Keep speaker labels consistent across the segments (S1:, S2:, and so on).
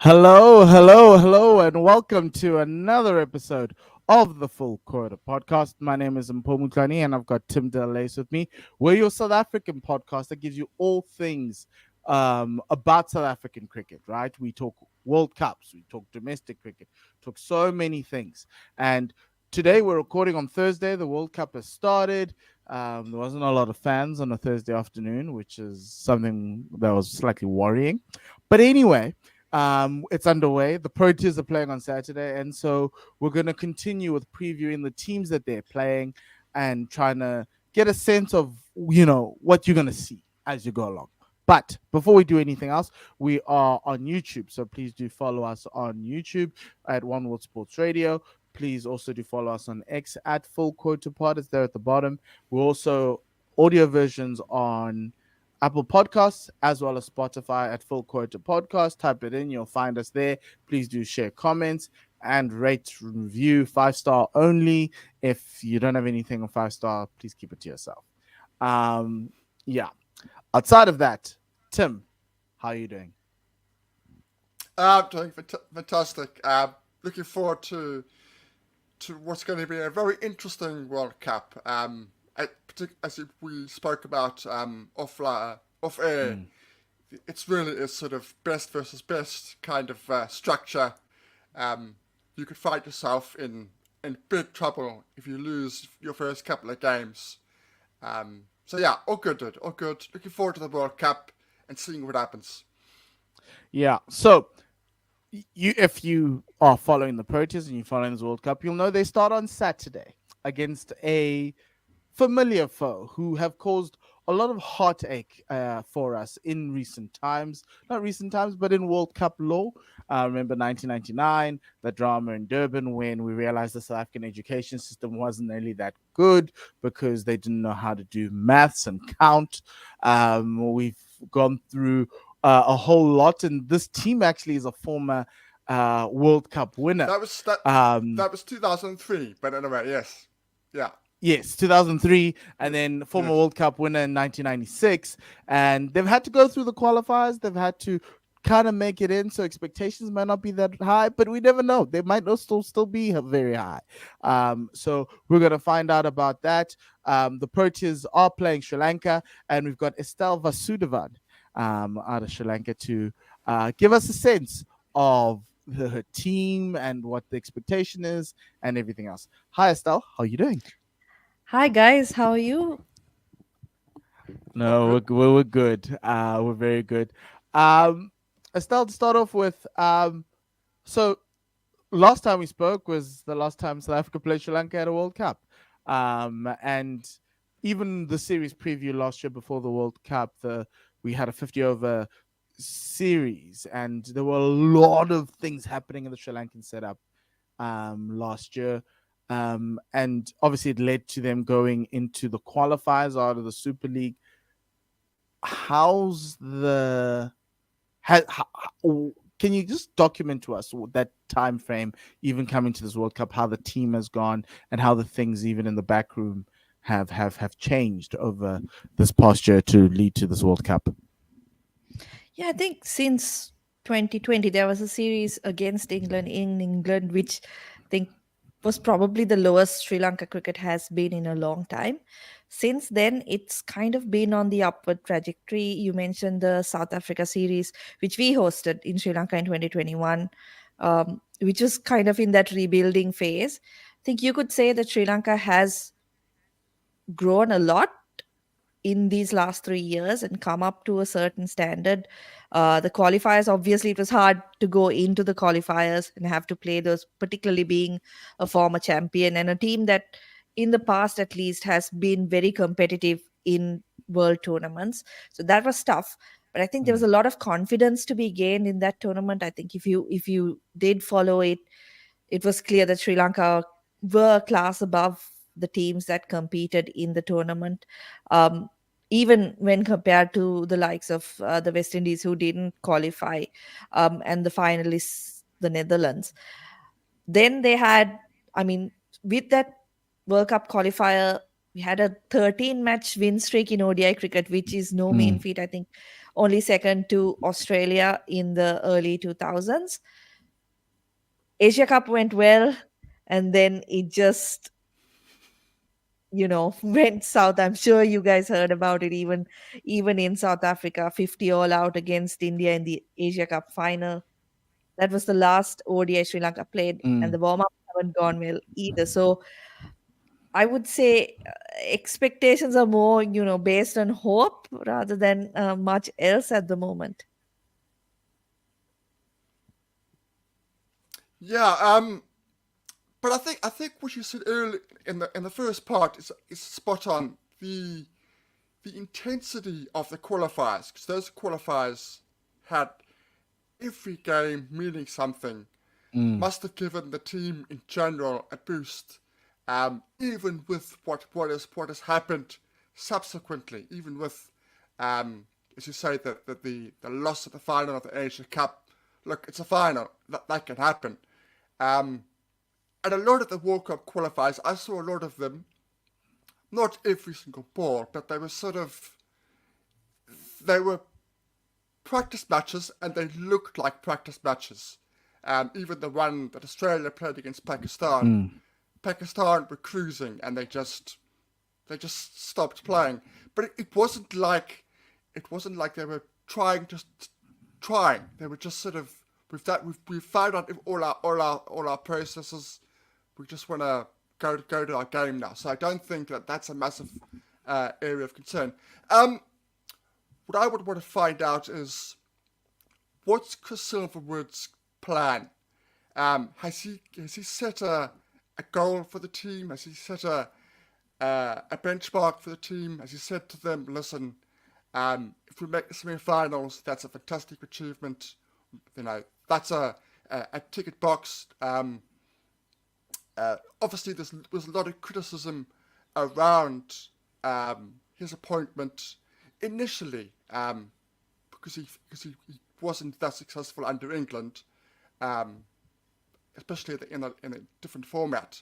S1: Hello, hello, hello, and welcome to another episode of the Full Quarter Podcast. My name is Mpho and I've got Tim Delace with me. We're your South African podcast that gives you all things about South African cricket, right? We talk World Cups, we talk domestic cricket, talk so many things. And today we're recording on Thursday. The World Cup has started. There wasn't a lot of fans on a Thursday afternoon, which is something that was slightly worrying. But anyway, it's underway. The Proteas are playing on Saturday, and so we're going to continue with previewing the teams that they're playing and trying to get a sense of what you're going to see as you go along. But before we do anything else, we are on YouTube, so please do follow us on YouTube at One World Sports Radio. Please also do follow us on X at Full Quota Pod. It's there at the bottom. We're also audio versions on Apple Podcasts as well as Spotify at Full Quota Podcast. Type it in, you'll find us there. Please do share comments and rate, review 5-star only. If you don't have anything on 5-star, please keep it to yourself. Yeah. Outside of that, Tim, how are you doing?
S2: I'm doing fantastic. Looking forward to what's going to be a very interesting World Cup. As we spoke about off air,
S1: Mm.
S2: it's really a sort of best versus best kind of structure. You could find yourself in big trouble if you lose your first couple of games. So yeah, all good, dude. All good. Looking forward to the World Cup and seeing what happens.
S1: Yeah. So if you are following the Proteas and you're following this World Cup, you'll know they start on Saturday against a familiar foe who have caused a lot of heartache for us in recent times. Not recent times, but in World Cup lore. Remember 1999, the drama in Durban when we realized the South African education system wasn't really that good because they didn't know how to do maths and count. We've gone through a whole lot, and this team actually is a former World Cup winner.
S2: That was that.
S1: Um,
S2: That was 2003. But anyway, yes, yeah,
S1: Yes, 2003, and
S2: yes,
S1: then former
S2: yes.
S1: World Cup winner in 1996. And they've had to go through the qualifiers. They've had to kind of make it in, so expectations might not be that high, but we never know. They might not still be very high. So we're going to find out about that. The Proteas are playing Sri Lanka, and we've got Estelle Vasudevan out of Sri Lanka to give us a sense of her team and what the expectation is and everything else. Hi, Estelle. How are you doing?
S3: Hi guys, how are you?
S2: All
S1: No,
S2: good.
S1: we're good. We're very good. Um, Estelle, to start off with, so last time we spoke was the last time South Africa played Sri Lanka at a World Cup. And even the series preview last year before the World Cup, we had a 50 over series, and there were a lot of things happening in the Sri Lankan setup last year. And obviously, it led to them going into the qualifiers out of the Super League. How's the can you just document to us that time frame, even coming to this World Cup, how the team has gone and how the things even in the back room have changed over this past year to lead to this World Cup?
S3: Yeah, I think since 2020 there was a series against England in England, which I think was probably the lowest Sri Lanka cricket has been in a long time. Since then, it's kind of been on the upward trajectory. You mentioned the South Africa series, which we hosted in Sri Lanka in 2021, which was kind of in that rebuilding phase. I think you could say that Sri Lanka has grown a lot in these last 3 years and come up to a certain standard. The qualifiers, obviously, it was hard to go into the qualifiers and have to play those, particularly being a former champion and a team that, in the past at least, has been very competitive in world tournaments. So that was tough. But I think there was
S1: Mm,
S3: a lot of confidence to be gained in that tournament. I think if you did follow it, it was clear that Sri Lanka were a class above the teams that competed in the tournament. Um, Even when compared to the likes of the West Indies, who didn't qualify, and the finalists, the Netherlands. Then they had, I mean, with that World Cup qualifier we had a 13-match win streak in ODI cricket, which is no mean
S1: Mm.
S3: feat. I think only second to Australia in the early 2000s. Asia Cup went well, and then it just went south. I'm sure you guys heard about it. Even in South Africa, 50 all out against India in the Asia Cup final. That was the last ODI Sri Lanka played, and
S1: Mm.
S3: the warm up haven't gone well either. So I would say expectations are more, based on hope rather than much else at the moment.
S2: Yeah, but I think what you said earlier in the first part is spot on. The intensity of the qualifiers, because those qualifiers had every game meaning something,
S1: Mm.
S2: must have given the team in general a boost. Even with what has happened subsequently, even with as you say the loss of the final of the Asia Cup. Look, it's a final that can happen. Um, and a lot of the World Cup qualifiers, I saw a lot of them. Not every single ball, but they were practice matches, and they looked like practice matches. Even the one that Australia played against Pakistan,
S1: Mm.
S2: Pakistan were cruising, and they just stopped playing. But it wasn't like they were trying. They were just sort of we've found out all our processes. We just want to go to our game now. So I don't think that's a massive area of concern. What I would want to find out is what's Chris Silverwood's plan. Has he set a goal for the team? Has he set a benchmark for the team? Has he said to them, listen, if we make the semi-finals, that's a fantastic achievement. That's a ticket box. Obviously, there was a lot of criticism around his appointment initially, because he wasn't that successful under England, um, especially in a different format.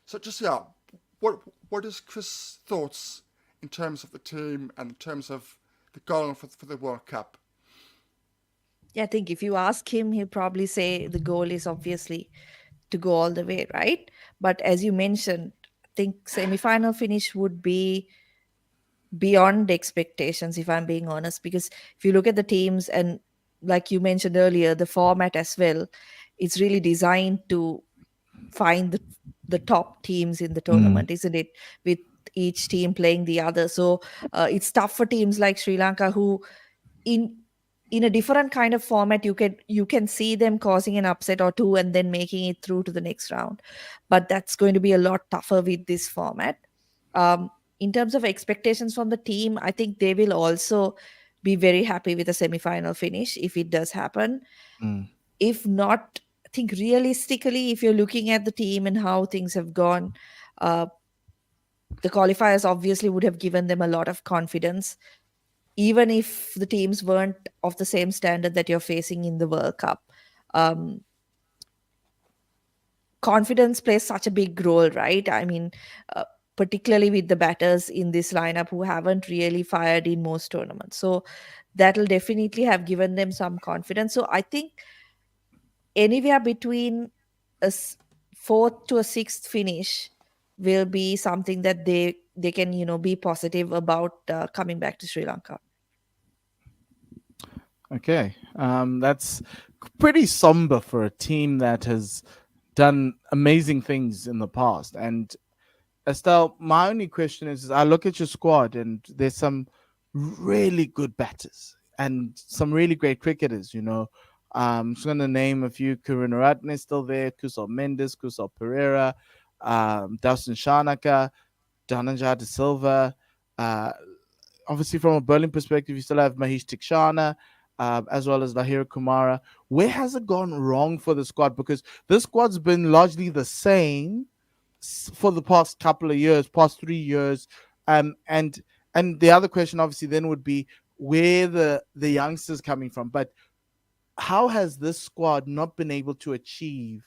S2: So just what is Chris' thoughts in terms of the team and in terms of the goal for the World Cup?
S3: Yeah, I think if you ask him, he'll probably say the goal is obviously to go all the way, right? But as you mentioned, I think semi-final finish would be beyond expectations, if I'm being honest, because if you look at the teams and like you mentioned earlier, the format as well, it's really designed to find the top teams in the
S1: Mm.
S3: tournament, isn't it? With each team playing the other. So it's tough for teams like Sri Lanka who in in a different kind of format you can see them causing an upset or two and then making it through to the next round, but that's going to be a lot tougher with this format. um, in terms of expectations from the team, I think they will also be very happy with a semi-final finish if it does happen.
S1: Mm.
S3: If not, I think realistically, if you're looking at the team and how things have gone, uh, the qualifiers obviously would have given them a lot of confidence, even if the teams weren't of the same standard that you're facing in the World Cup. Um, Confidence plays such a big role, right? I mean, uh, particularly with the batters in this lineup who haven't really fired in most tournaments. So that'll definitely have given them some confidence. So I think anywhere between a fourth to a sixth finish will be something that they can be positive about coming back to Sri Lanka.
S1: Okay. That's pretty somber for a team that has done amazing things in the past. And Estelle, my only question is I look at your squad and there's some really good batters and some really great cricketers. I'm just going to name a few. Karunaratne is still there, Kusal Mendes, Kusal Pereira, Dawson Shanaka, Dhananjaya De Silva. Uh, Obviously, from a bowling perspective, you still have Mahesh Tikshana, as well as Lahira Kumara. Where has it gone wrong for the squad? Because this squad's been largely the same for the past couple of years, past 3 years. And the other question, obviously, then would be where the youngsters coming from. But how has this squad not been able to achieve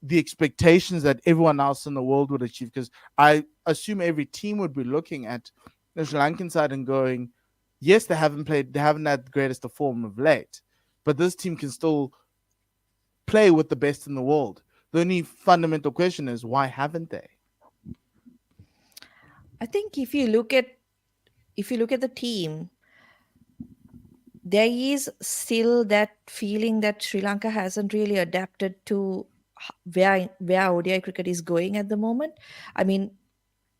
S1: the expectations that everyone else in the world would achieve. Because I assume every team would be looking at the Sri Lankan side and going, yes, they haven't had the greatest of form of late, but this team can still play with the best in the world. The only fundamental question is why haven't they?
S3: I think if you look at the team, there is still that feeling that Sri Lanka hasn't really adapted to where ODI cricket is going at the moment. I mean,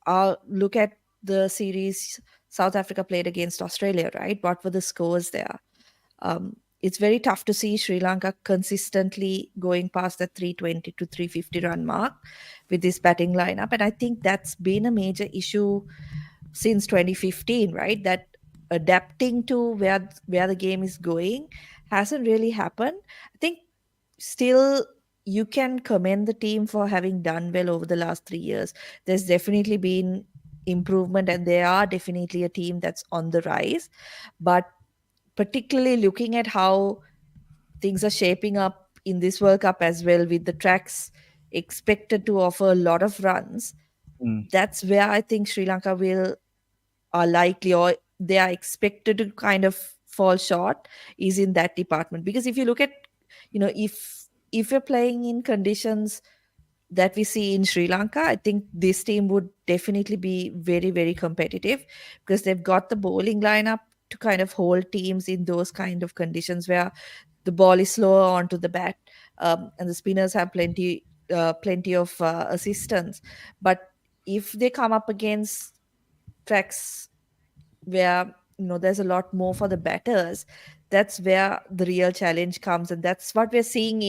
S3: I'll look at the series South Africa played against Australia, right? What were the scores there? It's very tough to see Sri Lanka consistently going past the 320 to 350 run mark with this batting lineup. And I think that's been a major issue since 2015, right? That adapting to where the game is going hasn't really happened. I think still you can commend the team for having done well over the last 3 years. There's definitely been improvement, and they are definitely a team that's on the rise. But particularly looking at how things are shaping up in this World Cup as well, with the tracks expected to offer a lot of runs,
S1: Mm,
S3: that's where I think Sri Lanka will are likely, or they are expected to kind of fall short, is in that department. Because if you look at, if you're playing in conditions that we see in Sri Lanka, I think this team would definitely be very, very competitive, because they've got the bowling lineup to kind of hold teams in those kind of conditions where the ball is slower onto the bat, and the spinners have plenty of assistance. But if they come up against tracks where there's a lot more for the batters, that's where the real challenge comes. And that's what we're seeing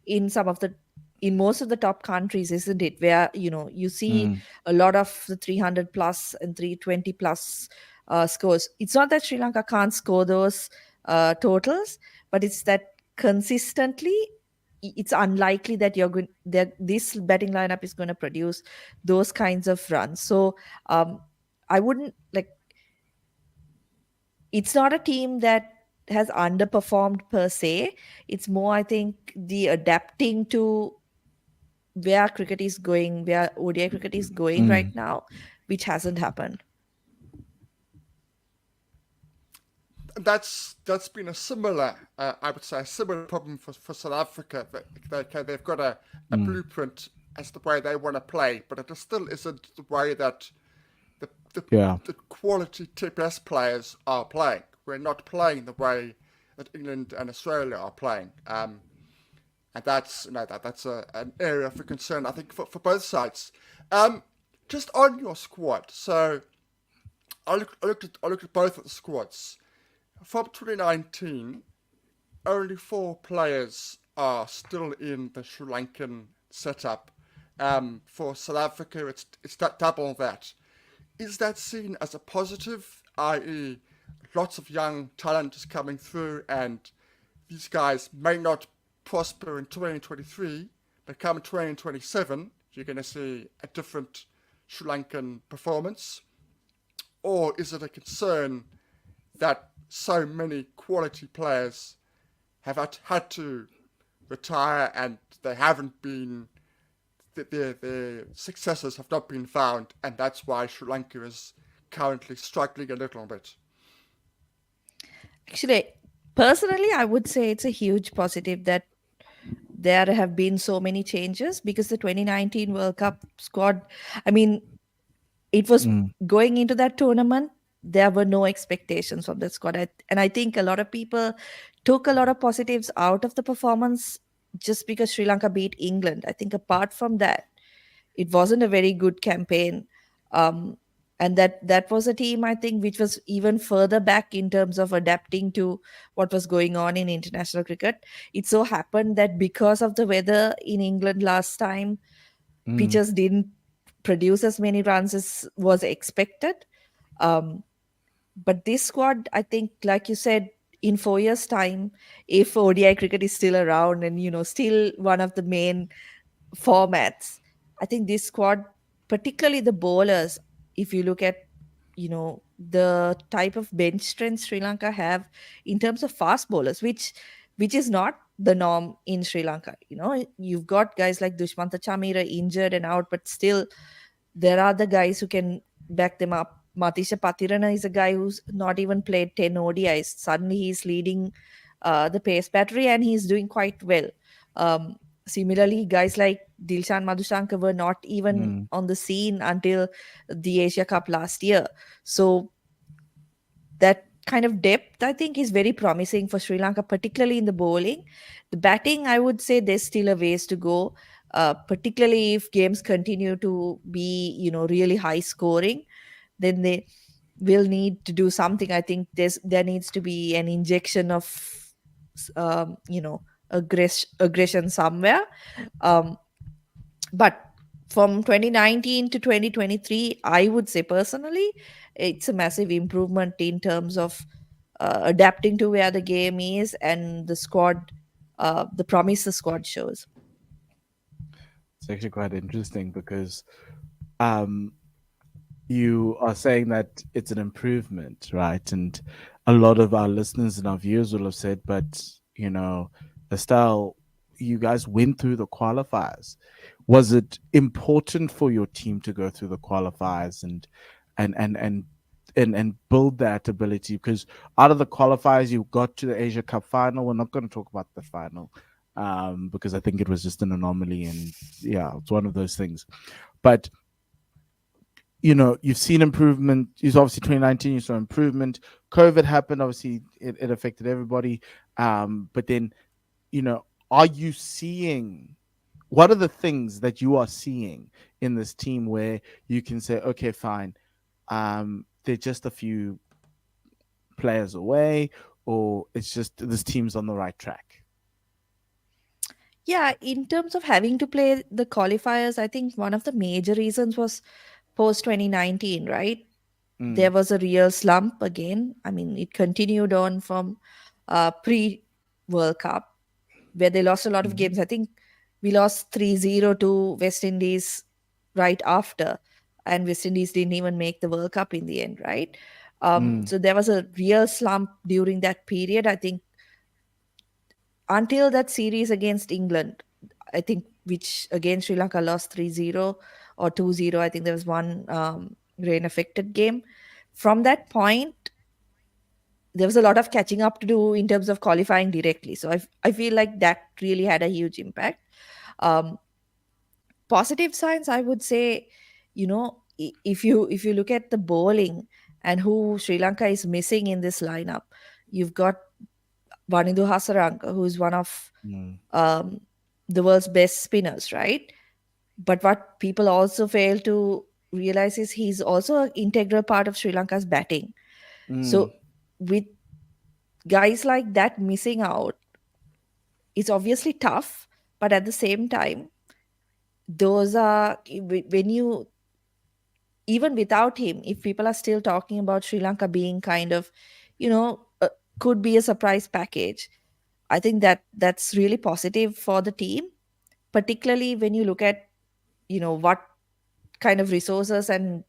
S3: in some of the in most of the top countries, isn't it, where you see
S1: mm,
S3: a lot of the 300 plus and 320 plus scores. It's not that Sri Lanka can't score those totals, but it's that consistently it's unlikely that that this batting lineup is going to produce those kinds of runs. So I wouldn't like it's not a team that has underperformed per se. It's more, I think, the adapting to where cricket is going, where ODI cricket is going right
S1: mm,
S3: now, which hasn't happened.
S2: That's been a similar, I would say, a similar problem for South Africa. They've got a
S1: mm.
S2: blueprint as the way they want to play, but it still isn't the way that the the,
S1: Yeah.
S2: the quality TPS players are playing. We're not playing the way that England and Australia are playing, and that's that's an area for concern, I think, for both sides. Just on your squad, so I looked at both of the squads. From 2019, only 4 players are still in the Sri Lankan setup. For South Africa, it's double that. Is that seen as a positive, i.e., lots of young talent is coming through, and these guys may not prosper in 2023, but come 2027, you're going to see a different Sri Lankan performance? Or is it a concern that so many quality players have had to retire and they haven't been, their successors have not been found, and that's why Sri Lanka is currently struggling a little bit?
S3: Actually, personally, I would say it's a huge positive that there have been so many changes, because the 2019 World Cup squad, I mean, it was
S1: Mm,
S3: going into that tournament, there were no expectations from the squad. And I think a lot of people took a lot of positives out of the performance just because Sri Lanka beat England. I think apart from that, it wasn't a very good campaign. Um, and that was a team, I think, which was even further back in terms of adapting to what was going on in international cricket. It so happened that because of the weather in England last time,
S1: mm,
S3: pitchers didn't produce as many runs as was expected. Um, but this squad, I think, like you said, in 4 years' time, if ODI cricket is still around and still one of the main formats, I think this squad, particularly the bowlers, if you look at the type of bench strength Sri Lanka have in terms of fast bowlers, which is not the norm in Sri Lanka. You've got guys like Dushmantha Chamira injured and out, but still there are the guys who can back them up. Matisha Patirana is a guy who's not even played 10 ODIs. Suddenly he's leading the pace battery and he's doing quite well. Um, Similarly, guys like Dilshan Madhushankar were not even
S1: Mm,
S3: on the scene until the Asia Cup last year. So that kind of depth, I think, is very promising for Sri Lanka, particularly in the bowling. The batting, I would say there's still a ways to go, particularly if games continue to be, really high scoring. Then they will need to do something. I think there needs to be an injection of, aggression somewhere. Um, but from 2019 to 2023, I would say personally, it's a massive improvement in terms of adapting to where the game is and the squad, the promise the squad shows.
S1: it's actually quite interesting because um, you are saying that it's an improvement, right? And a lot of our listeners and our viewers will have said, but Estelle, you guys went through the qualifiers. Was it important for your team to go through the qualifiers and and and and build that ability? Because out of the qualifiers, you got to the Asia Cup final. We're not going to talk about the final because I think it was just an anomaly, and yeah, it's one of those things. But you've seen improvement. It's obviously 2019, you saw improvement. COVID happened, obviously it affected everybody. But then, you know, are you seeing what are the things that you are seeing in this team where you can say, okay, fine, they're just a few players away, or it's just this team's on the right track?
S3: Yeah, in terms of having to play the qualifiers, I think one of the major reasons was post 2019, right? There
S1: Mm,
S3: was a real slump again. I mean, it continued on from pre World Cup, where they lost a lot of
S1: mm,
S3: games. I think we lost 3-0 to West Indies right after, and West Indies didn't even make the World Cup in the end, right?
S1: mm,
S3: So there was a real slump during that period. I think until that series against England, I think, which again Sri Lanka lost 3-0 or 2-0. I think there was one rain affected game. From that point, there was a lot of catching up to do in terms of qualifying directly. So I feel like that really had a huge impact. Um, Positive signs, I would say, if you look at the bowling and who Sri Lanka is missing in this lineup, you've got Vanidu Hasaranga, who is one of
S1: mm,
S3: um, the world's best spinners, right? But what people also fail to realize is he's also an integral part of Sri Lanka's batting.
S1: mm,
S3: So with guys like that missing out, it's obviously tough, but at the same time, those are when you even without him, if people are still talking about Sri Lanka being kind of, you know, uh, could be a surprise package, I think that's really positive for the team, particularly when you look at, what kind of resources and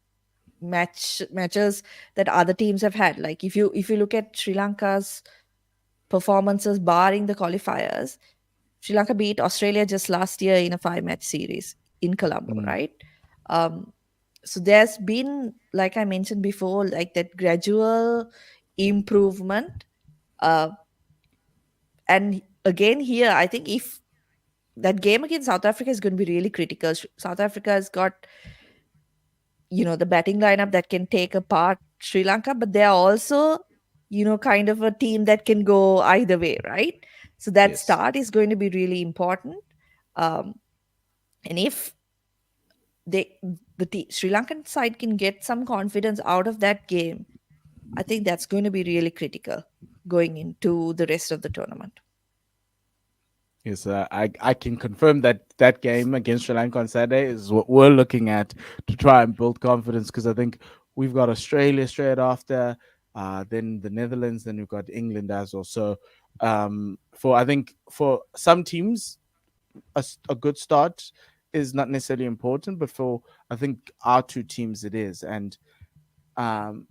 S3: matches that other teams have had. Like if you look at Sri Lanka's performances barring the qualifiers, Sri Lanka beat Australia just last year in a 5-match series in Colombo,
S1: mm,
S3: right? Um, so there's been, like I mentioned before, like that gradual improvement. Uh, and again, here, I think if that game against South Africa is going to be really critical. South Africa has got, the batting lineup that can take apart Sri Lanka, but they're also, kind of a team that can go either way, right? So that
S1: yes.
S3: start is going to be really important. Um, and if they Sri Lankan side can get some confidence out of that game, I think that's going to be really critical going into the rest of the tournament.
S1: Yes, I can confirm that that game against Sri Lanka on Saturday is what we're looking at to try and build confidence, because I think we've got Australia straight after, then the Netherlands, then we've got England as well. So, for I think for some teams, a good start is not necessarily important, but for I think our two teams it is, and um,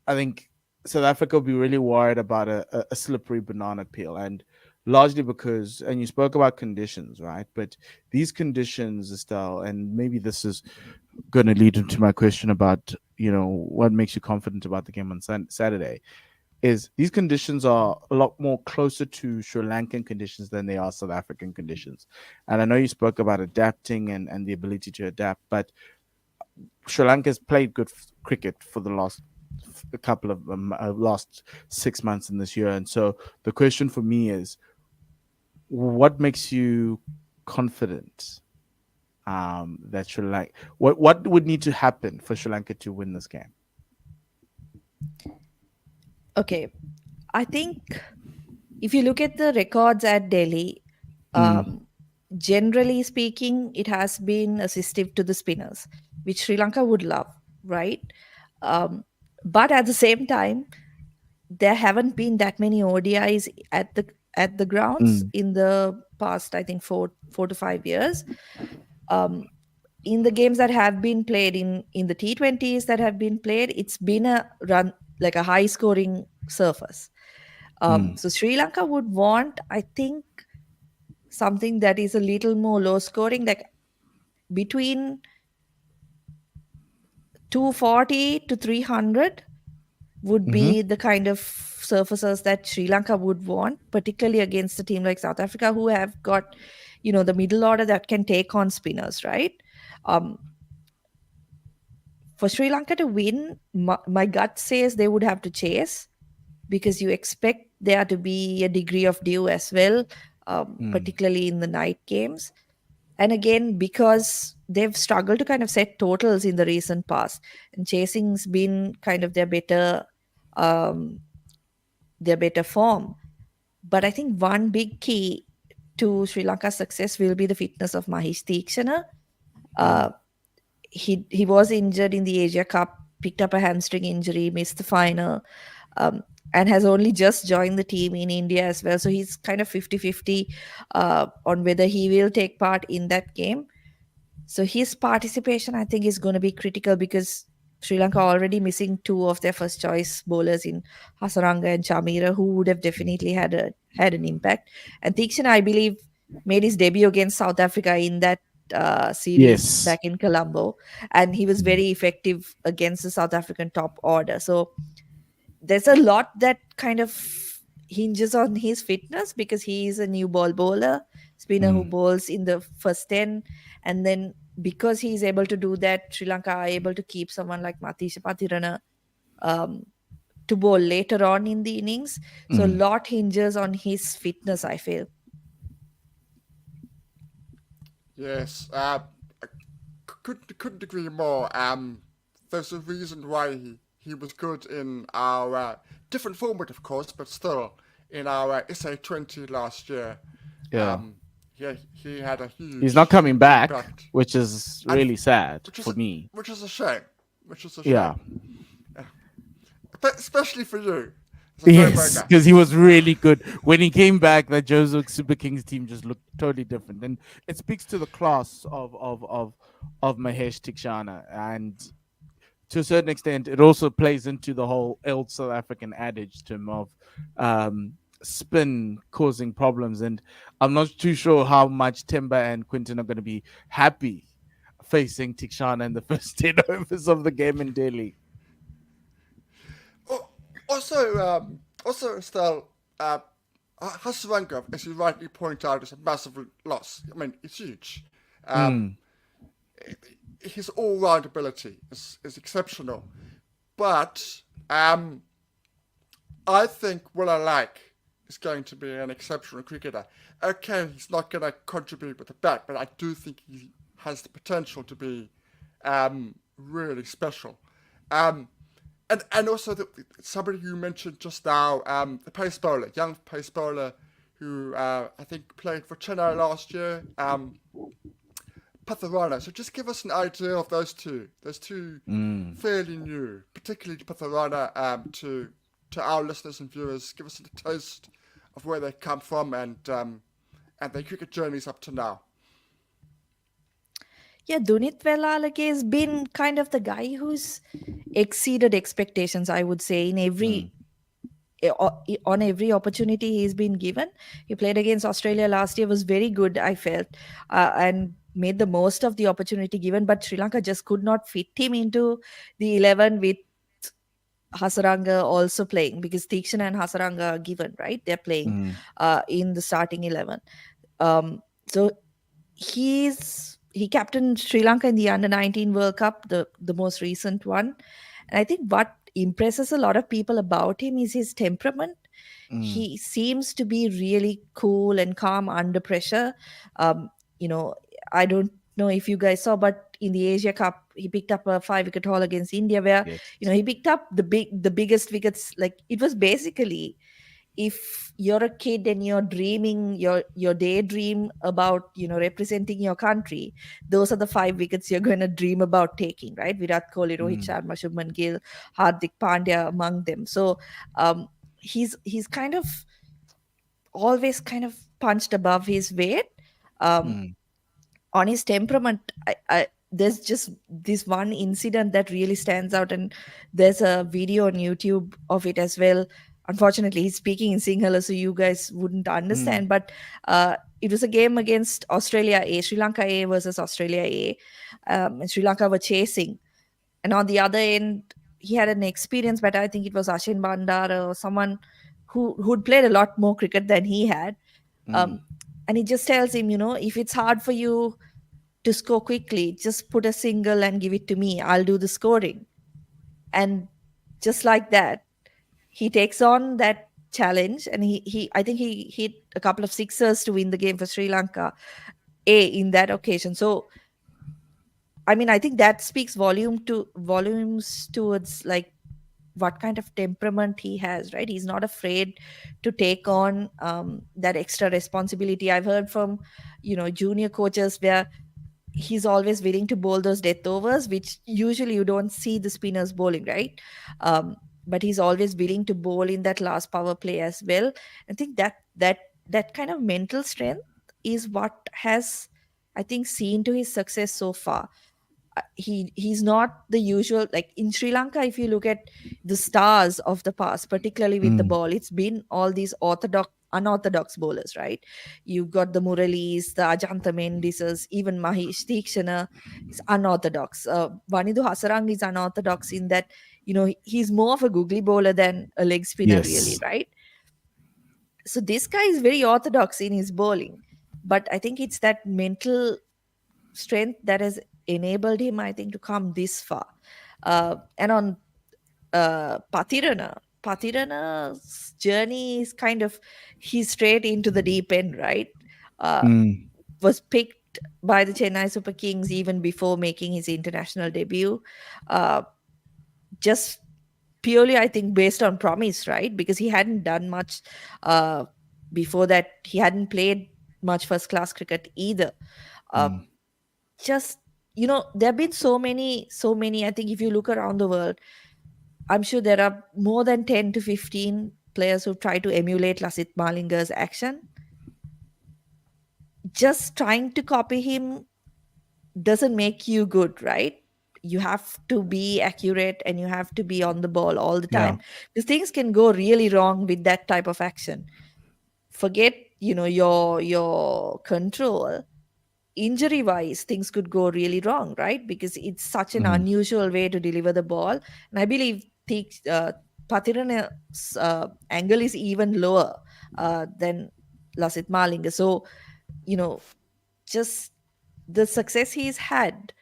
S1: I think South Africa will be really worried about a slippery banana peel, and largely because, and you spoke about conditions, right? But these conditions, Estelle, and maybe this is going to lead into my question about, what makes you confident about the game on Saturday, is these conditions are a lot more closer to Sri Lankan conditions than they are South African conditions. And I know you spoke about adapting and the ability to adapt, but Sri Lanka's played good cricket for the couple of last 6 months in this year. And so the question for me is, what makes you confident that Sri Lanka, what would need to happen for Sri Lanka to win this game?
S3: Okay, I think if you look at the records at Delhi,
S1: Mm,
S3: um, generally speaking, it has been assistive to the spinners, which Sri Lanka would love, right? Um, but at the same time, there haven't been that many ODIs at the grounds
S1: mm,
S3: in the past. I think 4 to 5 years. Um, in the games that have been played in the T20s that have been played, it's been a run like a high scoring surface.
S1: mm,
S3: So Sri Lanka would want, I think, something that is a little more low scoring, like between 240 to 300 would
S1: mm-hmm,
S3: be the kind of surfaces that Sri Lanka would want, particularly against a team like South Africa, who have got, the middle order that can take on spinners, right? Um, for Sri Lanka to win, my gut says they would have to chase, because you expect there to be a degree of dew as well,
S1: mm,
S3: particularly in the night games. And again, because they've struggled to kind of set totals in the recent past, and chasing's been kind of um, their better form. But I think one big key to Sri Lanka's success will be the fitness of Mahesh Theekshana. Uh,
S1: mm,
S3: he was injured in the Asia Cup, picked up a hamstring injury, missed the final, um, and has only just joined the team in India as well. So he's kind of 50-50 on whether he will take part in that game. So his participation, I think, is going to be critical, because Sri Lanka are already missing two of their first choice bowlers in Hasaranga and Chamira, who would have definitely had an impact. And Theekshana, I believe, made his debut against South Africa in that series
S1: yes.
S3: back in Colombo, and he was
S1: Mm,
S3: very effective against the South African top order. So there's a lot that kind of hinges on his fitness, because he is a new ball bowler, spinner who
S1: mm,
S3: bowls in the first 10. And then because he's able to do that, Sri Lanka are able to keep someone like Matisha Patirana um, to bowl later on in the innings. So a
S1: mm.
S3: lot hinges on his fitness, I feel.
S2: Yes, I couldn't agree more. There's a reason why he was good in our different format, of course, but still in our SA20 last year.
S1: Yeah.
S2: Yeah, he had a
S1: He's not
S2: huge
S1: coming back,
S2: impact,
S1: which is
S2: and
S1: really sad
S2: which is
S1: for me.
S2: which is a shame. Which is a
S1: Yeah.
S2: shame, but especially for you as a
S1: Yes,
S2: Joburger.
S1: because he was really good. When he came back, that Jozo Super Kings team just looked totally different. And it speaks to the class of Mahesh Tikshana. And to a certain extent, it also plays into the whole old South African adage, Tim, of spin causing problems. And I'm not too sure how much Timber and Quinton are going to be happy facing Tikshana in the first 10 overs of the game in Delhi.
S2: Oh, also, Estelle, Hasaranga, as you rightly point out, is a massive loss. I mean, it's huge. Um,
S1: Mm,
S2: his all-round ability is exceptional, but I think Will like is going to be an exceptional cricketer. Okay, he's not going to contribute with the bat, but I do think he has the potential to be really special. Um, and also somebody you mentioned just now, the pace bowler, young pace bowler who I think played for Chennai last year, Patharana. So just give us an idea of those two
S1: mm.
S2: fairly new, particularly Patharana, to our listeners and viewers. Give us a taste of where they come from and their cricket journeys up to now.
S3: Yeah, Dunit Velalake has been kind of the guy who's exceeded expectations, I would say, in
S1: Mm,
S3: on every opportunity he's been given. He played against Australia last year, was very good, I felt, and made the most of the opportunity given. But Sri Lanka just could not fit him into the 11 with Hasaranga also playing, because Tikshana and Hasaranga are given, right? They're playing
S1: Mm.
S3: in the starting 11. So he captained Sri Lanka in the under 19 World Cup, the most recent one. And I think what impresses a lot of people about him is his temperament.
S1: Mm.
S3: He seems to be really cool and calm under pressure. Um, you know, I don't know if you guys saw, but in the Asia Cup, he picked up a 5 wicket haul against India, where
S1: Yes.
S3: he picked up the biggest wickets. Like, it was basically, if you're a kid and you're dreaming your daydream about representing your country, those are the 5 wickets you're going to dream about taking, right? Virat Kohli, Rohit
S1: Mm.
S3: Sharma, Shubman Gill, Hardik Pandya among them. So um he's kind of always kind of punched above his weight. um
S1: Mm.
S3: on his temperament, there's just this one incident that really stands out, and there's a video on YouTube of it as well. Unfortunately, he's speaking in Sinhala, so you guys wouldn't
S1: Mm.
S3: understand. But it was a game against Australia A, Sri Lanka A versus Australia A, and Sri Lanka were chasing. And on the other end, he had an experience, but I think it was Ashin Bandara or someone who'd played a lot more cricket than he had.
S1: Mm.
S3: Um, and he just tells him, if it's hard for you to score quickly, just put a single and give it to me. I'll do the scoring. And just like that, he takes on that challenge, and he I think he hit a couple of sixers to win the game for Sri Lanka A in that occasion. So I mean, I think that speaks volumes towards, like, what kind of temperament he has, right? He's not afraid to take on that extra responsibility. I've heard from junior coaches where he's always willing to bowl those death overs, which usually you don't see the spinners bowling, right? Um, but he's always willing to bowl in that last power play as well. I think that kind of mental strength is what has, I think, seen to his success so far. He's not the usual, like in Sri Lanka. If you look at the stars of the past, particularly with the
S1: Mm.
S3: ball, it's been all these unorthodox bowlers, right? You've got the Muralis, the Ajantha Mendises, even Mahesh Tikshana is unorthodox. Vanidu Hasarang is unorthodox in that he's more of a googly bowler than a leg spinner, really,
S1: Yes.
S3: right? So this guy is very orthodox in his bowling, but I think it's that mental strength that has enabled him, I think, to come this far. And on Patirana's journey is kind of, he's straight into the deep end, right? Uh,
S1: Mm.
S3: was picked by the Chennai Super Kings even before making his international debut. Uh, just purely, I think, based on promise, right? Because he hadn't done much uh, before that. He hadn't played much first class cricket either. Uh,
S1: Mm.
S3: just there have been so many. I think if you look around the world, I'm sure there are more than 10 to 15 players who try to emulate Lasit Malinga's action. Just trying to copy him doesn't make you good, right? You have to be accurate and you have to be on the ball all the
S1: Yeah.
S3: time, because things can go really wrong with that type of action. Forget your control. Injury wise, things could go really wrong, right? Because it's such an
S1: Mm.
S3: unusual way to deliver the ball. And I believe Patirana's angle is even lower than Lasit Malinga. So, you know, just the success he's had,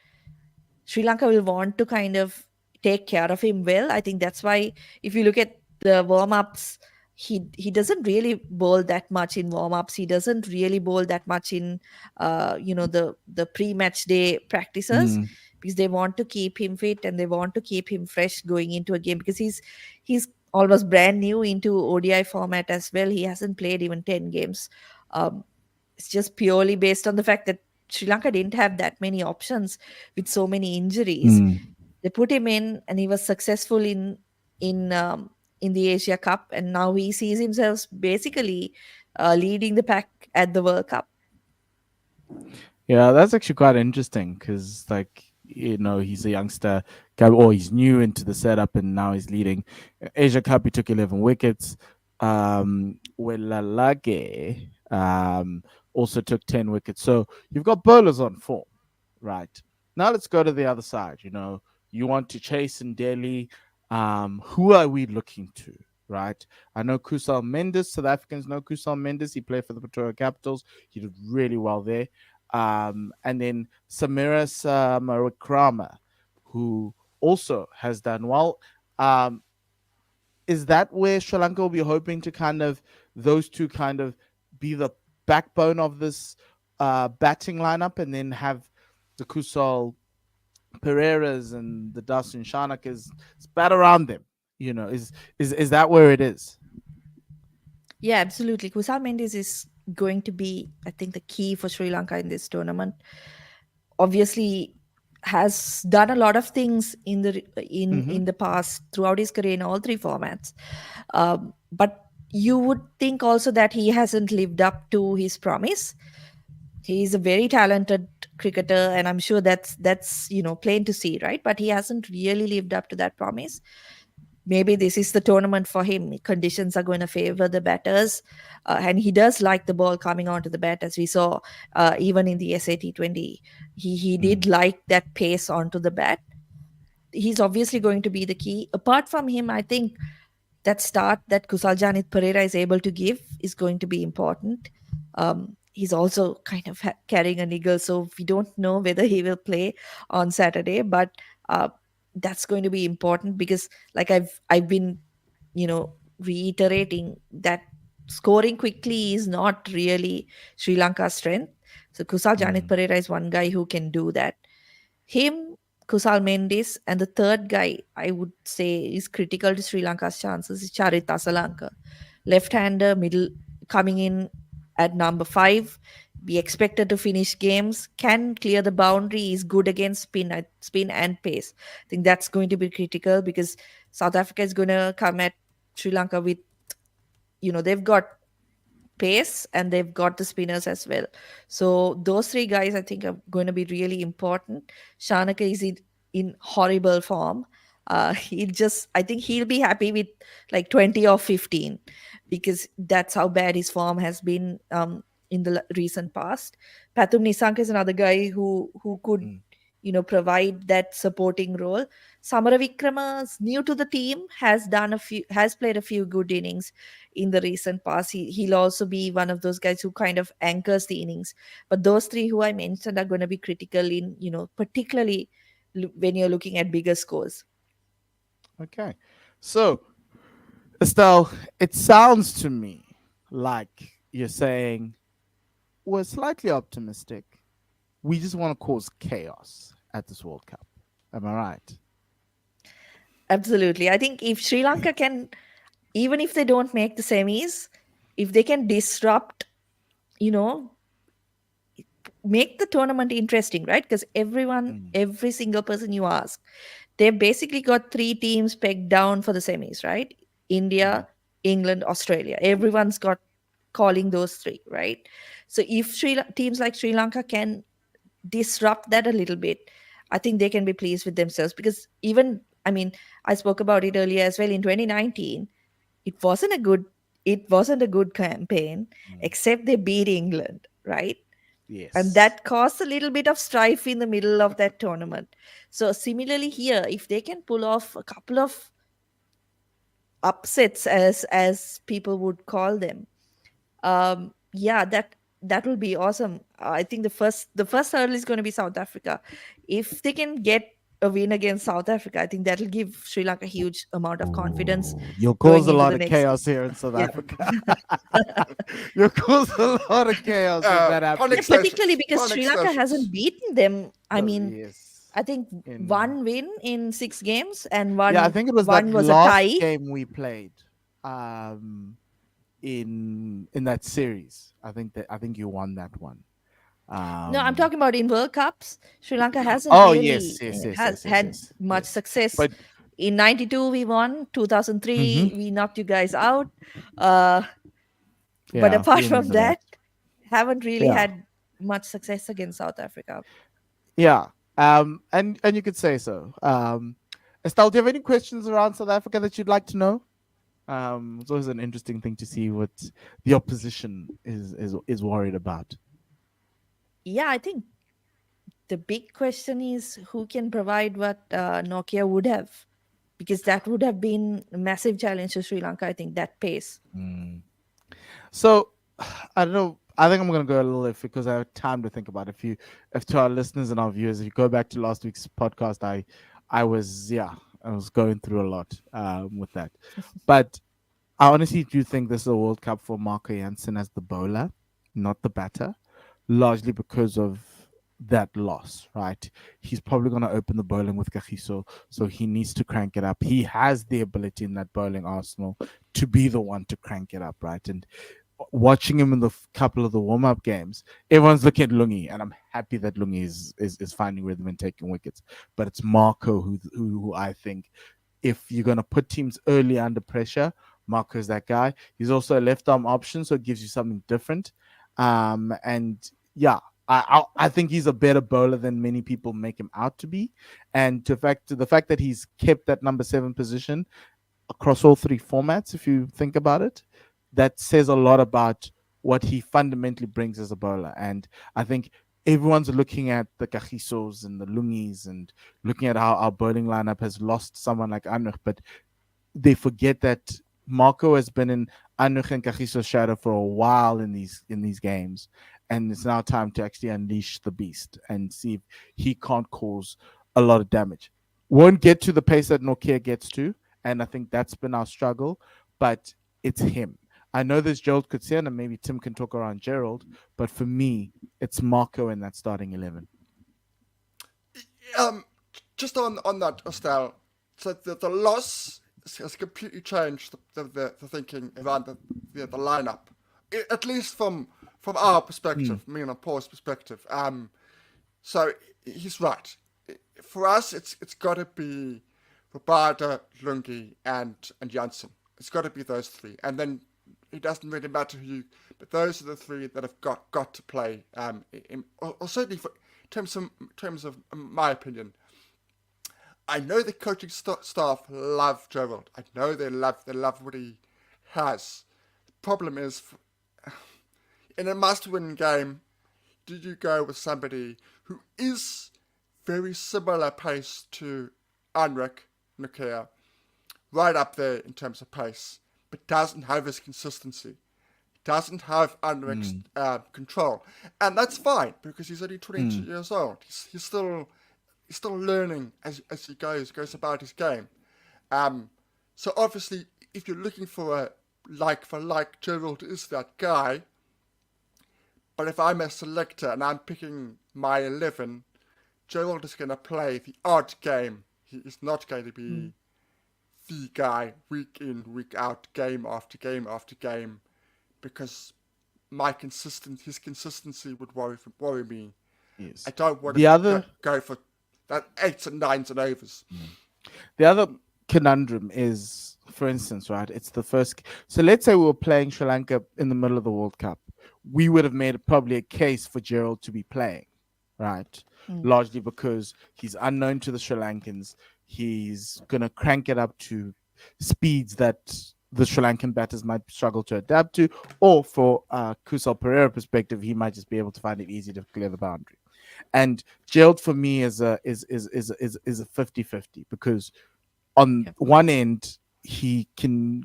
S3: Sri Lanka will want to kind of take care of him well. I think that's why, if you look at the warm ups, he doesn't really bowl that much in warm ups. He doesn't really bowl that much in the pre match day practices,
S1: Mm.
S3: because they want to keep him fit and they want to keep him fresh going into a game, because he's almost brand new into ODI format as well. He hasn't played even 10 games. Um, it's just purely based on the fact that Sri Lanka didn't have that many options with so many injuries.
S1: Mm.
S3: They put him in, and he was successful in the Asia Cup, and now he sees himself basically leading the pack at the World Cup.
S1: Yeah, that's actually quite interesting because, like, he's a youngster, or he's new into the setup, and now he's leading. Asia Cup, he took 11 wickets. Welalage also took 10 wickets. So you've got bowlers on form, right? Now let's go to the other side. You want to chase in Delhi. Who are we looking to? Right. I know Kusal Mendes. South Africans know Kusal Mendes. He played for the Pretoria Capitals. He did really well there. And then Samira Samarakrama, who also has done well. Is that where Sri Lanka will be hoping to kind of those two kind of be the backbone of this batting lineup, and then have the Kusal Pereiras and the Dustin Shanakas spat around them? Is that where it is?
S3: Yeah, absolutely. Kusal Mendes is going to be, I think, the key for Sri Lanka in this tournament. Obviously, has done a lot of things in the past throughout his career in all three formats. But you would think also that he hasn't lived up to his promise. He's a very talented cricketer, and I'm sure that's plain to see, right? But he hasn't really lived up to that promise. Maybe this is the tournament for him. Conditions are going to favor the batters, and he does like the ball coming onto the bat, as we saw even in the SAT20. He did like that pace onto the bat. He's obviously going to be the key. Apart from him, I think that start that Kusal Janit Pereira is able to give is going to be important. He's also kind of carrying a niggle, so we don't know whether he will play on Saturday, but uh, that's going to be important because, like I've been, reiterating that scoring quickly is not really Sri Lanka's strength. So Kusal Janit Pereira is one guy who can do that. Him, Kusal Mendes, and the third guy I would say is critical to Sri Lanka's chances is Charit Asalanka. Left-hander, middle, coming in at number 5. Be expected to finish games, can clear the boundary, is good against spin and pace. I think that's going to be critical because South Africa is going to come at Sri Lanka with, they've got pace and they've got the spinners as well. So those three guys I think are going to be really important. Shanaka is in horrible form. I think he'll be happy with like 20 or 15 because that's how bad his form has been in the recent past. Pathum Nisanka is another guy who could provide that supporting role. Samara Vikrama's new to the team, has played a few good innings in the recent past. He'll also be one of those guys who kind of anchors the innings. But those three who I mentioned are going to be critical in, particularly when you're looking at bigger scores.
S1: Okay. So, Estelle, it sounds to me like you're saying we're slightly optimistic. We just want to cause chaos at this World Cup. Am I right?
S3: Absolutely. I think if Sri Lanka can, even if they don't make the semis, if they can disrupt, you know, make the tournament interesting, right? Because every single person you ask, they've basically got three teams pegged down for the semis, right? India, England, Australia. Everyone's got calling those three, right? So if teams like Sri Lanka can disrupt that a little bit, I think they can be pleased with themselves because I spoke about it earlier as well. In 2019, it wasn't a good campaign, except they beat England, right? And
S1: Yes.
S3: that caused a little bit of strife in the middle of that tournament. So similarly here, if they can pull off a couple of upsets, as people would call them, yeah, that will be awesome. I think the first hurdle is going to be South Africa. If they can get a win against South Africa, I think that'll give Sri Lanka a huge amount of confidence
S1: You'll
S3: going
S1: cause a
S3: into
S1: lot
S3: the
S1: of
S3: next game.
S1: chaos here in South
S3: Yeah.
S1: Africa. You'll cause a lot of chaos if that
S3: Yeah,
S2: Panic
S1: happens.
S3: particularly
S2: stations.
S3: because
S2: Panic
S3: Sri Lanka hasn't
S2: stations.
S3: beaten them.
S1: Yes.
S3: I think
S1: In
S3: one win in 6 games and
S1: Yeah, I
S3: one
S1: think it was that
S3: one was a
S1: last
S3: tie.
S1: game we played in that series. I think you won that one.
S3: No, I'm
S1: Um
S3: talking about in World Cups. Sri Lanka hasn't
S1: oh yes,
S3: really
S1: yes, yes,
S3: has
S1: yes, yes,
S3: had
S1: yes.
S3: much
S1: Yes.
S3: success.
S1: But
S3: In '92 we won. 2003
S1: mhm,
S3: we knocked you guys out. Uh, but
S1: yeah,
S3: apart
S1: we
S3: from
S1: remember that.
S3: that, haven't really
S1: Yeah.
S3: had much success against South Africa.
S1: Yeah. And you could say so. Estelle, do you have any questions around South Africa that you'd like to know? It's always an interesting thing to see what the opposition is worried about.
S3: Yeah, I think the big question is who can provide what Nokia would have, because that would have been a massive challenge to Sri Lanka. I think that pace.
S1: Mm. So I don't know. I think I'm gonna go a little if because I have time to think about it. If to our listeners and our viewers, if you go back to last week's podcast, I was I was going through a lot with that, but I honestly do think this is a World Cup for Marco Jansen as the bowler, not the batter, largely because of that loss, right? He's probably going to open the bowling with Kagiso, so he needs to crank it up. He has the ability in that bowling arsenal to be the one to crank it up, right? And watching him in the couple of the warm up games, everyone's looking at Lungi, and I'm happy that Lungi is finding rhythm and taking wickets. But it's Marco who I think, if you're going to put teams early under pressure, Marco's that guy. He's also a left arm option, so it gives you something different. And yeah, I think he's a better bowler than many people make him out to be. And to the fact that he's kept that number 7 position across all 3 formats, if you think about it, that says a lot about what he fundamentally brings as a bowler. And I think everyone's looking at the Kagisos and the Lungis and looking at how our bowling lineup has lost someone like Anrich, but they forget that Marco has been in Anrich and Kagiso's shadow for a while in these games, and it's now time to actually unleash the beast and see if he can't cause a lot of damage. Won't get to the pace that Nokia gets to, and I think that's been our struggle, but it's him. I know there's Gerald Coetzee, and maybe Tim can talk around Gerald, but for me, it's Marco in that starting 11.
S2: Um, just on that, Estelle, so the loss has completely changed the thinking around the lineup, at least from our perspective, me and Paul's perspective. So he's right. For us, it's got to be Rabada, Lungi, and Janssen. It's got to be those 3, and then it doesn't really matter who you. But those are the 3 that have got to play. Or certainly in terms of my opinion. I know the coaching staff love Gerald. I know they love what he has. The problem is, in a must-win game, do you go with somebody who is very similar pace to Anrich Nokia, right up there in terms of pace, but doesn't have his consistency, doesn't have Anrich's control, and that's fine because he's only 22 years old. He's still learning as he goes about his game. So obviously, if you're looking for a like, Gerald is that guy. But if I'm a selector and I'm picking my 11, Gerald is going to play the odd game. He is not going to be the guy week in, week out, game after game after game, because his consistency would worry me.
S1: Yes.
S2: I don't want to go for that 8s and 9s and overs.
S1: The other conundrum is, for instance, right, it's the first. So let's say we were playing Sri Lanka in the middle of the World Cup. We would have made probably a case for Gerald to be playing, right? Largely because he's unknown to the Sri Lankans. He's going to crank it up to speeds that the Sri Lankan batters might struggle to adapt to, or for Kusal Pereira perspective, he might just be able to find it easy to clear the boundary. And Gerald for me is a 50-50 because on one end he can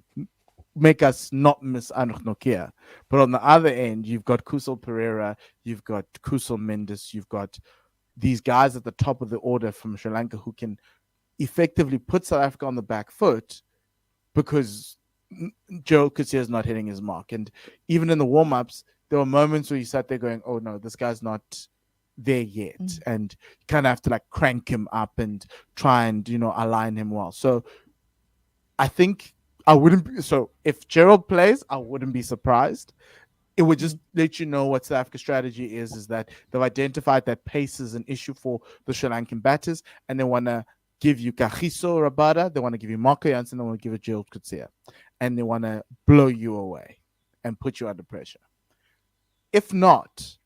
S1: make us not miss Anrich Nokia, but on the other end you've got Kusal Pereira, you've got Kusal Mendes, you've got these guys at the top of the order from Sri Lanka who can effectively put South Africa on the back foot because Gerald Coetzee is not hitting his mark. And even in the warm-ups, there were moments where you sat there going, oh no, this guy's not there yet. And you kind of have to like crank him up and try and, align him well. So I think I wouldn't be, so if Gerald plays, I wouldn't be surprised. It would just let you know what South Africa's strategy is that they've identified that pace is an issue for the Sri Lankan batters, and they want to give you Kagiso Rabada, they want to give you Marco Jansen, they want to give you Gerald Coetzee, and they want to blow you away and put you under pressure. If not,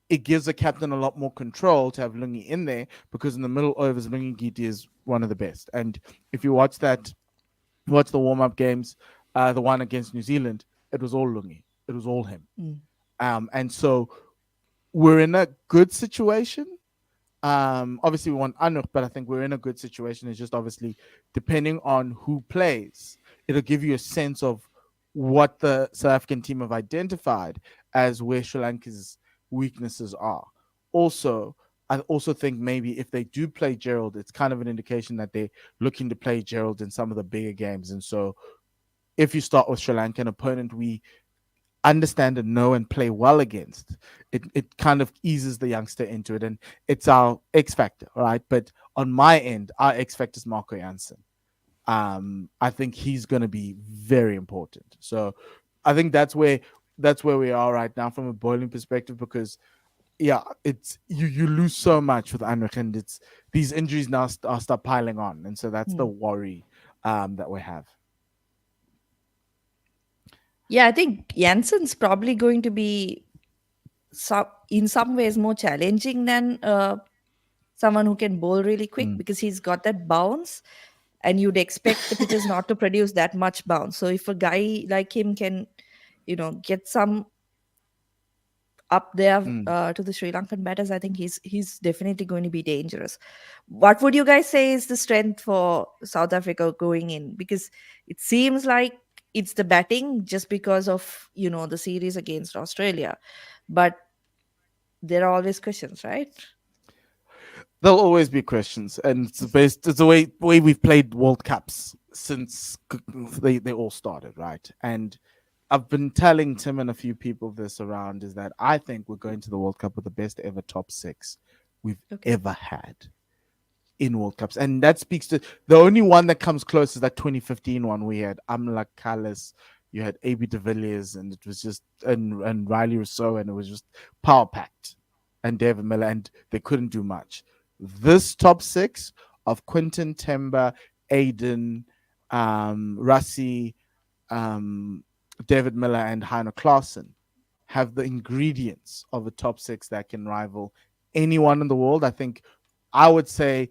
S1: it gives the captain a lot more control to have Lungi in there, because in the middle overs, Lungi Giti is one of the best. And if you watch the warm up games, the one against New Zealand, it was all Lungi. It was all him.
S3: Mm.
S1: And so we're in a good situation. Obviously we want Anuk, but I think we're in a good situation. It's just obviously depending on who plays, it'll give you a sense of what the South African team have identified as where Sri Lanka's weaknesses are. Also, I also think maybe if they do play Gerald, it's kind of an indication that they're looking to play Gerald in some of the bigger games. And so if you start with Sri Lanka, an opponent we understand and know and play well against, it kind of eases the youngster into it. And it's our X factor, right? But on my end, our X factor is Marco Jansen. I think he's going to be very important. So I think that's where we are right now from a bowling perspective, because yeah, it's you lose so much with Anrich, and it's these injuries now start piling on, and so that's the
S3: Mm.
S1: worry that we have.
S3: Yeah, I think Jansen's probably going to be in some ways more challenging than someone who can bowl really quick,
S1: Mm,
S3: because he's got that bounce, and you'd expect the pitches not to produce that much bounce. So if a guy like him can, get some up there
S1: mm.
S3: to the Sri Lankan batters, I think he's definitely going to be dangerous. What would you guys say is the strength for South Africa going in? Because it seems like it's the batting, just because of the series against Australia, but there are always questions, right?
S1: There'll always be questions, and it's the way we've played World Cups since they all started, right? And I've been telling Tim and a few people this around is that I think we're going to the World Cup with the best ever top six we've
S3: Okay.
S1: ever had in World Cups. And that speaks to the only one that comes close is that 2015 one we had Amla Callis, you had AB de Villiers, and it was just and Riley Rousseau, and it was just power packed, and David Miller, and they couldn't do much. This top six of Quinton Temba, Aiden, Rassi, um, David Miller, and Heiner Klaassen have the ingredients of a top six that can rival anyone in the world. I think I would say,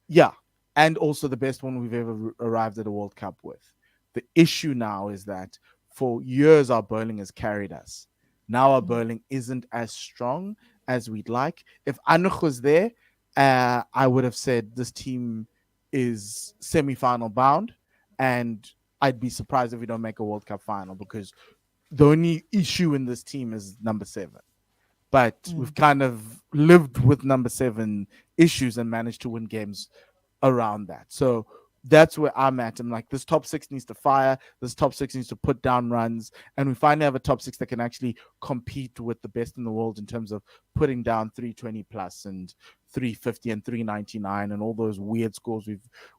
S1: yeah, and also the best one we've ever arrived at a World Cup with. The issue now is that for years our bowling has carried us. Now our
S3: Mm,
S1: bowling isn't as strong as we'd like. If Anuch was there, I would have said this team is semi-final bound, and I'd be surprised if we don't make a World Cup final, because the only issue in this team is number seven. But we've
S3: mm,
S1: kind of lived with number seven issues and managed to win games around that. So that's where I'm at. I'm like, this top six needs to fire. This top six needs to put down runs. And we finally have a top six that can actually compete with the best in the world in terms of putting down 320 plus and 350 and 399 and all those weird scores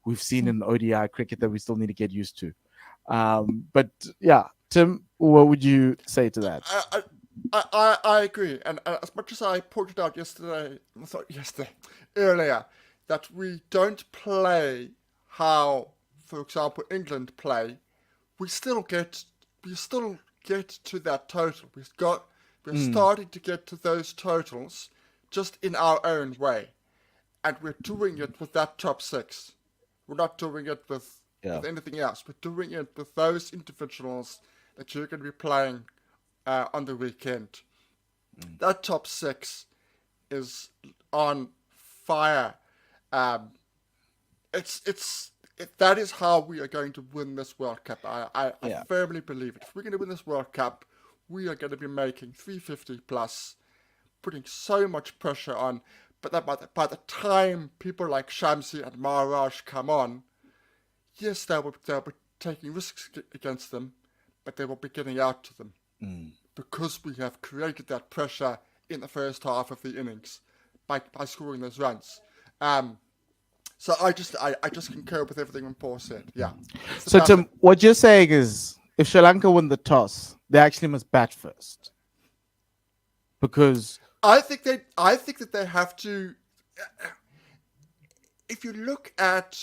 S1: we've seen
S3: mm.
S1: in ODI cricket that we still need to get used to. But yeah, Tim, what would you say to that?
S2: I, I agree, and as much as I pointed out earlier, that we don't play how, for example, England play, we still get to that total. We're
S1: Mm,
S2: starting to get to those totals just in our own way, and we're doing it with that top six. We're not doing it
S1: yeah.
S2: with anything else. We're doing it with those individuals that you're going to be playing on the weekend.
S1: Mm,
S2: That top six is on fire. Um, that is how we are going to win this World Cup. I
S1: yeah.
S2: firmly believe it. If we're going to win this World Cup, we are going to be making 350 plus, putting so much pressure on. But that by the time people like Shamsi and Maharaj come on, yes, they'll be taking risks against them, but they will be getting out to them,
S1: Mm.
S2: because we have created that pressure in the first half of the innings by scoring those runs. Um, so I just concur with everything Mpho said. Yeah, it's
S1: So,
S2: about the.
S1: Tim, what you're saying is if Sri Lanka win the toss, they actually must bat first, because
S2: I think that they have to. If you look at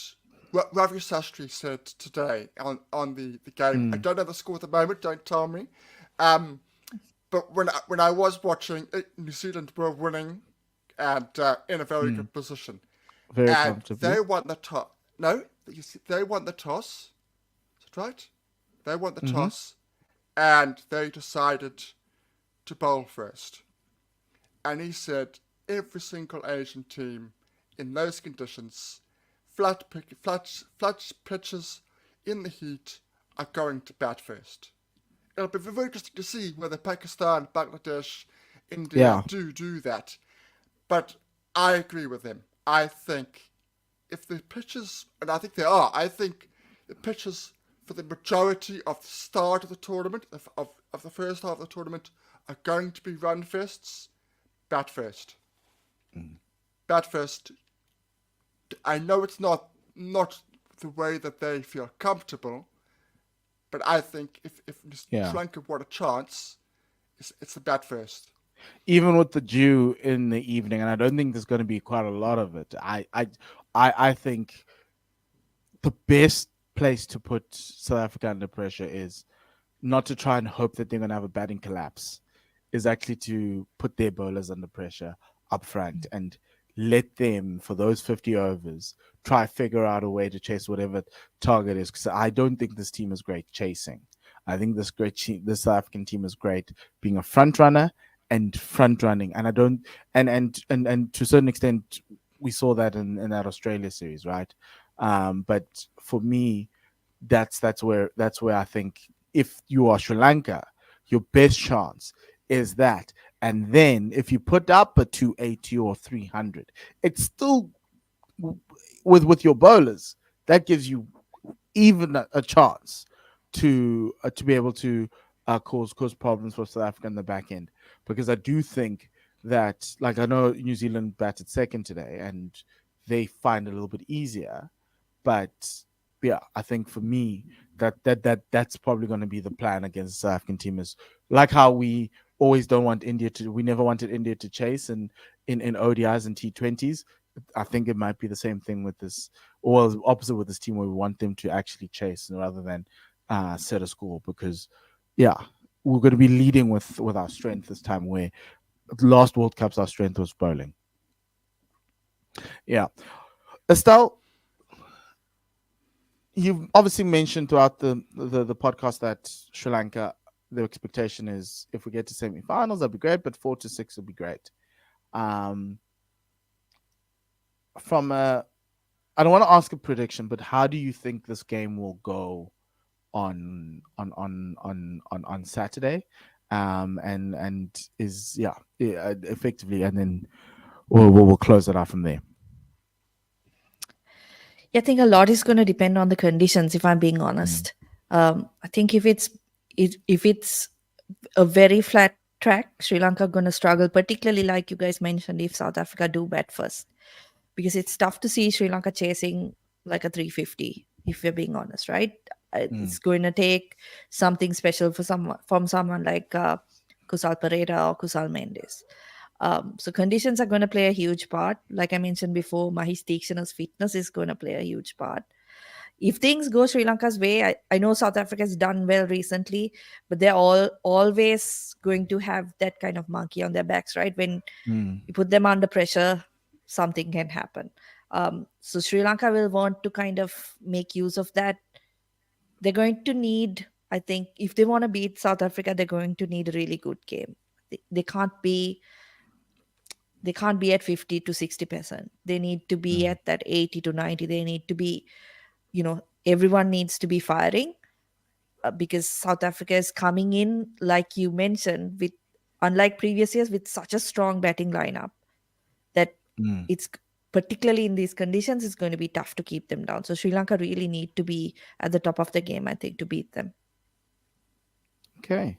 S2: what Ravi Sastry said today on the game, I
S1: mm,
S2: don't know the score at the moment. Don't tell me. Um, But when I was watching it, New Zealand were winning and in a very
S1: Mm,
S2: good position,
S1: very
S2: and
S1: comfortably.
S2: they won the toss. No, you see, they won the toss. Is that right? They won the
S1: Mm-hmm.
S2: toss, and they decided to bowl first. And he said every single Asian team in those conditions, flat pitches in the heat, are going to bat first. It'll be very interesting to see whether Pakistan, Bangladesh, India
S1: Yeah.
S2: do that. But I agree with him. I think if the pitches, and I think they are, I think the pitches for the majority of the start of the tournament, of the first half of the tournament, are going to be run firsts, bat first. Bat first. I know it's not the way that they feel comfortable, but I think if
S1: Yeah.
S2: Sri Lanka want a chance, it's the bat first.
S1: Even with the dew in the evening, and I don't think there's going to be quite a lot of it. I think the best place to put South Africa under pressure is not to try and hope that they're going to have a batting collapse, is actually to put their bowlers under pressure up front and let them, for those 50 overs, try figure out a way to chase whatever target is. Because I don't think this team is great chasing. I think this South African team is great being a front runner and front running. And I don't, and to a certain extent, we saw that in that Australia series, right? But for me, that's where I think if you are Sri Lanka, your best chance is that. And then if you put up a 280 or 300, it's still with your bowlers that gives you even a chance to be able to cause problems for South Africa in the back end, because I do think that, like, I know New Zealand batted second today and they find it a little bit easier, but yeah, I think for me that's probably going to be the plan against the South African team, is like how we never wanted India to chase in ODIs and T20s. I think it might be the same thing with this, or opposite with this team, where we want them to actually chase rather than set a score, because yeah, we're going to be leading with our strength this time, where last World Cups our strength was bowling. Yeah, Estelle, you've obviously mentioned throughout the podcast that Sri Lanka, the expectation is if we get to semi-finals, that'd be great, but 4-6 would be great. Um, from a, I don't want to ask a prediction, but how do you think this game will go on Saturday? And is yeah, effectively, and then we'll close it out from there.
S3: Yeah, I think a lot is going to depend on the conditions. If I'm being
S1: Mm,
S3: honest, I think if it's a very flat track, Sri Lanka going to struggle, particularly like you guys mentioned, if South Africa do bat first, because it's tough to see Sri Lanka chasing like a 350. If we're being honest, right?
S1: mm,
S3: It's going to take something special from someone like Kusal Pereira or Kusal Mendes. So conditions are going to play a huge part. Like I mentioned before, Mahish Tikshana's fitness is going to play a huge part. If things go Sri Lanka's way, I know South Africa has done well recently, but they're all always going to have that kind of monkey on their backs, right? When
S1: mm,
S3: you put them under pressure, something can happen. So Sri Lanka will want to kind of make use of that. They're going to need, I think, if they want to beat South Africa, they're going to need a really good game. They can't be at 50 to 60%. They need to be
S1: mm,
S3: at that 80 to 90. They need to be, everyone needs to be firing, because South Africa is coming in, like you mentioned, with, unlike previous years, with such a strong batting lineup that
S1: mm.
S3: it's, particularly in these conditions, it's going to be tough to keep them down. So Sri Lanka really need to be at the top of the game, I think, to beat them.
S1: Okay.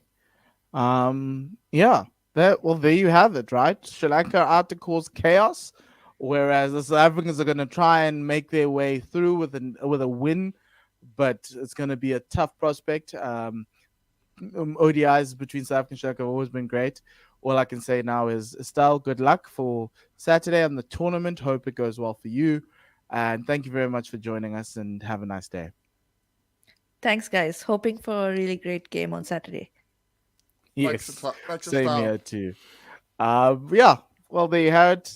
S1: Yeah. There you have it, right? Sri Lanka are out to cause chaos, whereas the South Africans are going to try and make their way through with a win, but it's going to be a tough prospect. ODIs between South Africa and Sri Lanka have always been great. All I can say now is, Estelle, good luck for Saturday on the tournament. Hope it goes well for you, and thank you very much for joining us. And have a nice day.
S3: Thanks, guys. Hoping for a really great game on Saturday.
S1: Yes,
S2: Makes a
S1: same
S2: style.
S1: here too. Yeah. Well, they had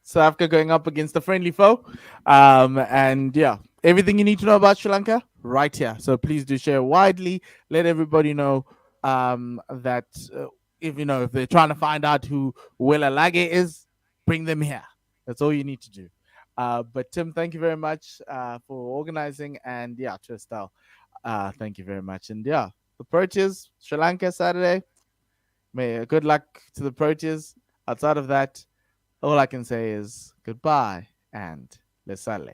S1: South Africa going up against a friendly foe. And yeah, everything you need to know about Sri Lanka right here. So please do share widely. Let everybody know that if you know if they're trying to find out who Willa Lage is, bring them here. That's all you need to do. But Tim, thank you very much for organizing, and yeah, to Estelle, thank you very much. And yeah, the Proteas, Sri Lanka Saturday. May good luck to the Proteas. Outside of that, all I can say is goodbye and le sale.